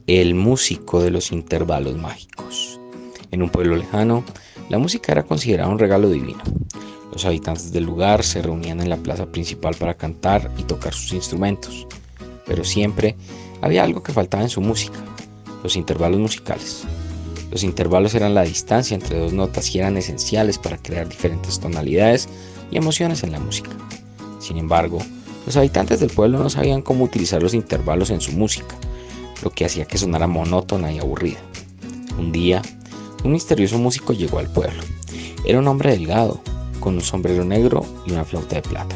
El músico de los intervalos mágicos. En un pueblo lejano, la música era considerada un regalo divino. Los habitantes del lugar se reunían en la plaza principal para cantar y tocar sus instrumentos. Pero siempre había algo que faltaba en su música: los intervalos musicales. Los intervalos eran la distancia entre dos notas y eran esenciales para crear diferentes tonalidades y emociones en la música. Sin embargo, los habitantes del pueblo no sabían cómo utilizar los intervalos en su música, lo que hacía que sonara monótona y aburrida. Un día, un misterioso músico llegó al pueblo. Era un hombre delgado, con un sombrero negro y una flauta de plata.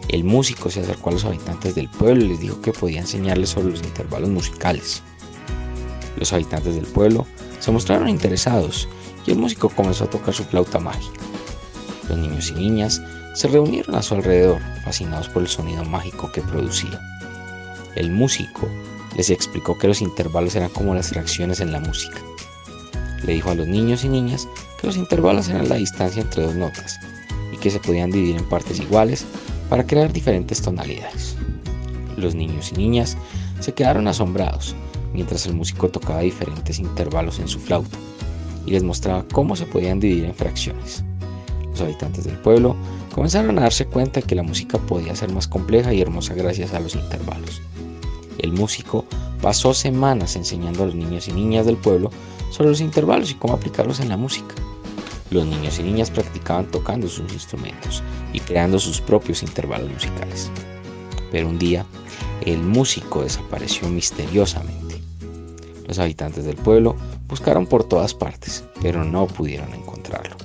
El músico se acercó a los habitantes del pueblo y les dijo que podía enseñarles sobre los intervalos musicales. Los habitantes del pueblo se mostraron interesados y el músico comenzó a tocar su flauta mágica. Los niños y niñas se reunieron a su alrededor, fascinados por el sonido mágico que producía. El músico les explicó que los intervalos eran como las fracciones en la música. Le dijo a los niños y niñas que los intervalos eran la distancia entre dos notas y que se podían dividir en partes iguales para crear diferentes tonalidades. Los niños y niñas se quedaron asombrados mientras el músico tocaba diferentes intervalos en su flauta y les mostraba cómo se podían dividir en fracciones. Los habitantes del pueblo comenzaron a darse cuenta de que la música podía ser más compleja y hermosa gracias a los intervalos. El músico pasó semanas enseñando a los niños y niñas del pueblo sobre los intervalos y cómo aplicarlos en la música. Los niños y niñas practicaban tocando sus instrumentos y creando sus propios intervalos musicales. Pero un día, el músico desapareció misteriosamente. Los habitantes del pueblo buscaron por todas partes, pero no pudieron encontrarlo.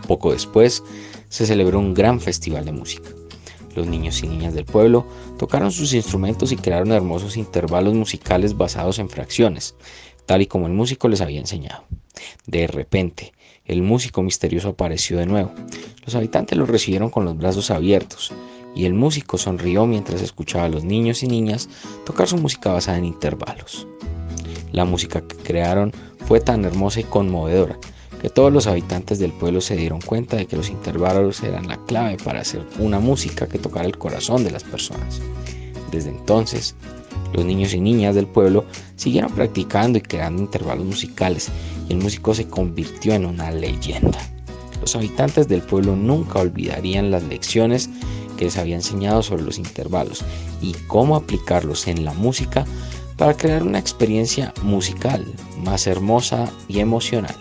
Poco después, se celebró un gran festival de música. Los niños y niñas del pueblo tocaron sus instrumentos y crearon hermosos intervalos musicales basados en fracciones, tal y como el músico les había enseñado. De repente, el músico misterioso apareció de nuevo. Los habitantes lo recibieron con los brazos abiertos, y el músico sonrió mientras escuchaba a los niños y niñas tocar su música basada en intervalos. La música que crearon fue tan hermosa y conmovedora que todos los habitantes del pueblo se dieron cuenta de que los intervalos eran la clave para hacer una música que tocara el corazón de las personas. Desde entonces, los niños y niñas del pueblo siguieron practicando y creando intervalos musicales, y el músico se convirtió en una leyenda. Los habitantes del pueblo nunca olvidarían las lecciones que les había enseñado sobre los intervalos y cómo aplicarlos en la música para crear una experiencia musical más hermosa y emocional.